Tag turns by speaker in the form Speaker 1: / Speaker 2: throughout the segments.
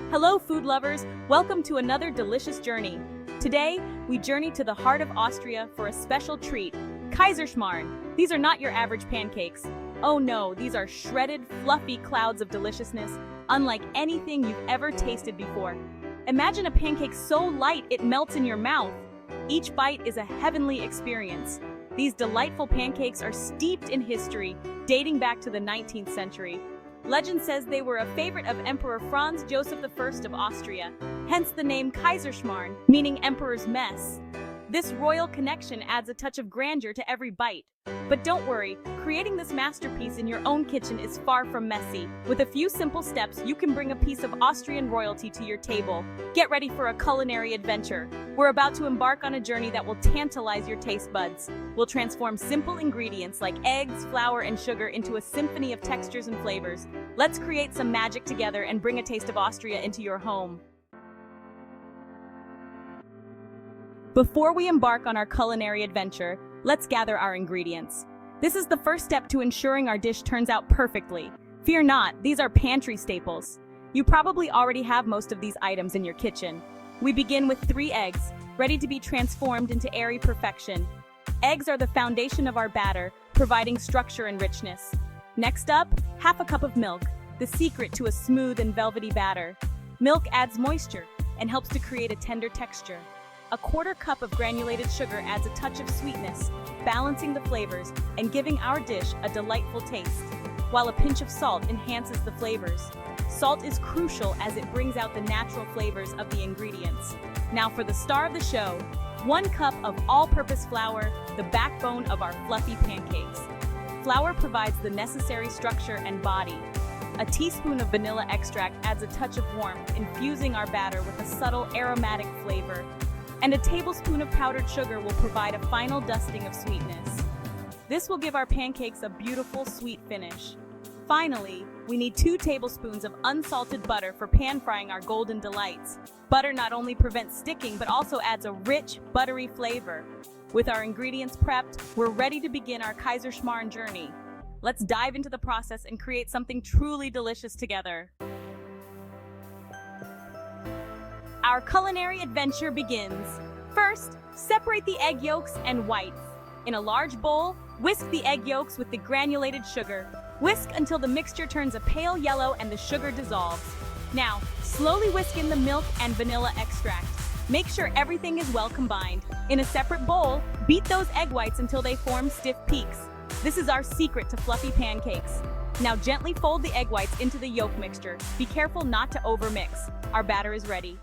Speaker 1: Hello, food lovers! Welcome to another delicious journey. Today, we journey to the heart of Austria for a special treat, Kaiserschmarrn. These are not your average pancakes. Oh no, these are shredded, fluffy clouds of deliciousness, unlike anything you've ever tasted before. Imagine a pancake so light it melts in your mouth. Each bite is a heavenly experience. These delightful pancakes are steeped in history, dating back to the 19th century. Legend says they were a favorite of Emperor Franz Joseph I of Austria, hence the name Kaiserschmarrn, meaning emperor's mess. This royal connection adds a touch of grandeur to every bite. But don't worry, creating this masterpiece in your own kitchen is far from messy. With a few simple steps, you can bring a piece of Austrian royalty to your table. Get ready for a culinary adventure. We're about to embark on a journey that will tantalize your taste buds. We'll transform simple ingredients like eggs, flour, and sugar into a symphony of textures and flavors. Let's create some magic together and bring a taste of Austria into your home. Before we embark on our culinary adventure, let's gather our ingredients. This is the first step to ensuring our dish turns out perfectly. Fear not, these are pantry staples. You probably already have most of these items in your kitchen. We begin with 3 eggs, ready to be transformed into airy perfection. Eggs are the foundation of our batter, providing structure and richness. Next up, half a cup of milk, the secret to a smooth and velvety batter. Milk adds moisture and helps to create a tender texture. A 1/4 cup of granulated sugar adds a touch of sweetness, balancing the flavors and giving our dish a delightful taste, while a pinch of salt enhances the flavors. Salt is crucial as it brings out the natural flavors of the ingredients. Now for the star of the show, 1 cup of all-purpose flour, the backbone of our fluffy pancakes. Flour provides the necessary structure and body. A teaspoon of vanilla extract adds a touch of warmth, infusing our batter with a subtle aromatic flavor. And a tablespoon of powdered sugar will provide a final dusting of sweetness. This will give our pancakes a beautiful, sweet finish. Finally, we need 2 tablespoons of unsalted butter for pan-frying our golden delights. Butter not only prevents sticking, but also adds a rich, buttery flavor. With our ingredients prepped, we're ready to begin our Kaiserschmarrn journey. Let's dive into the process and create something truly delicious together. Our culinary adventure begins. First, separate the egg yolks and whites. In a large bowl, whisk the egg yolks with the granulated sugar. Whisk until the mixture turns a pale yellow and the sugar dissolves. Now, slowly whisk in the milk and vanilla extract. Make sure everything is well combined. In a separate bowl, beat those egg whites until they form stiff peaks. This is our secret to fluffy pancakes. Now gently fold the egg whites into the yolk mixture. Be careful not to overmix. Our batter is ready.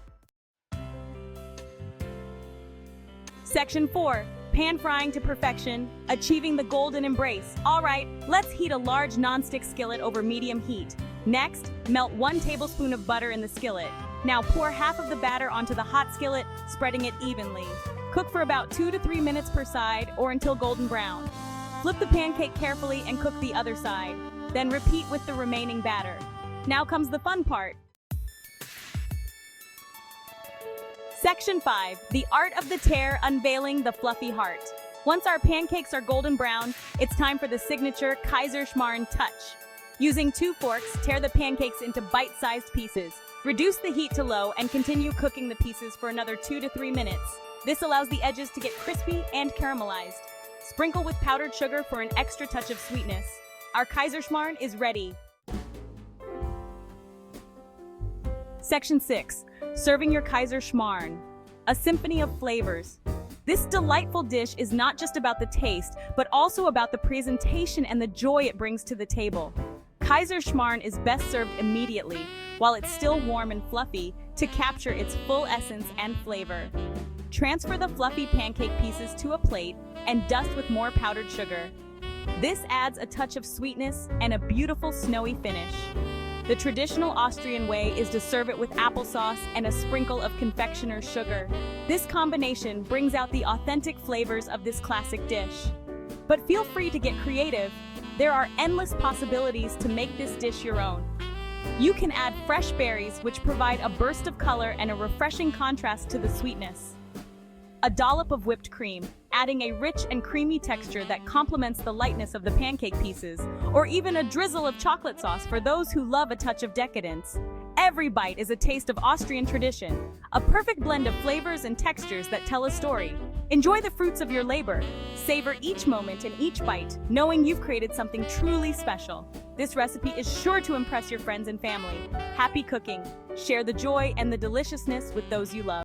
Speaker 1: Section 4. Pan frying to perfection, achieving the golden embrace. Alright, let's heat a large non-stick skillet over medium heat. Next, melt 1 tablespoon of butter in the skillet. Now pour half of the batter onto the hot skillet, spreading it evenly. Cook for about 2 to 3 minutes per side or until golden brown. Flip the pancake carefully and cook the other side. Then repeat with the remaining batter. Now comes the fun part. Section 5. The art of the tear, unveiling the fluffy heart. Once our pancakes are golden brown, it's time for the signature Kaiserschmarrn touch. Using 2 forks, tear the pancakes into bite-sized pieces. Reduce the heat to low and continue cooking the pieces for another 2 to 3 minutes. This allows the edges to get crispy and caramelized. Sprinkle with powdered sugar for an extra touch of sweetness. Our Kaiserschmarrn is ready. Section 6. Serving your Kaiserschmarrn, a symphony of flavors. This delightful dish is not just about the taste, but also about the presentation and the joy it brings to the table. Kaiserschmarrn is best served immediately, while it's still warm and fluffy, to capture its full essence and flavor. Transfer the fluffy pancake pieces to a plate and dust with more powdered sugar. This adds a touch of sweetness and a beautiful snowy finish. The traditional Austrian way is to serve it with applesauce and a sprinkle of confectioner's sugar. This combination brings out the authentic flavors of this classic dish. But feel free to get creative. There are endless possibilities to make this dish your own. You can add fresh berries, which provide a burst of color and a refreshing contrast to the sweetness. A dollop of whipped cream, adding a rich and creamy texture that complements the lightness of the pancake pieces, or even a drizzle of chocolate sauce for those who love a touch of decadence. Every bite is a taste of Austrian tradition, a perfect blend of flavors and textures that tell a story. Enjoy the fruits of your labor. Savor each moment and each bite, knowing you've created something truly special. This recipe is sure to impress your friends and family. Happy cooking! Share the joy and the deliciousness with those you love.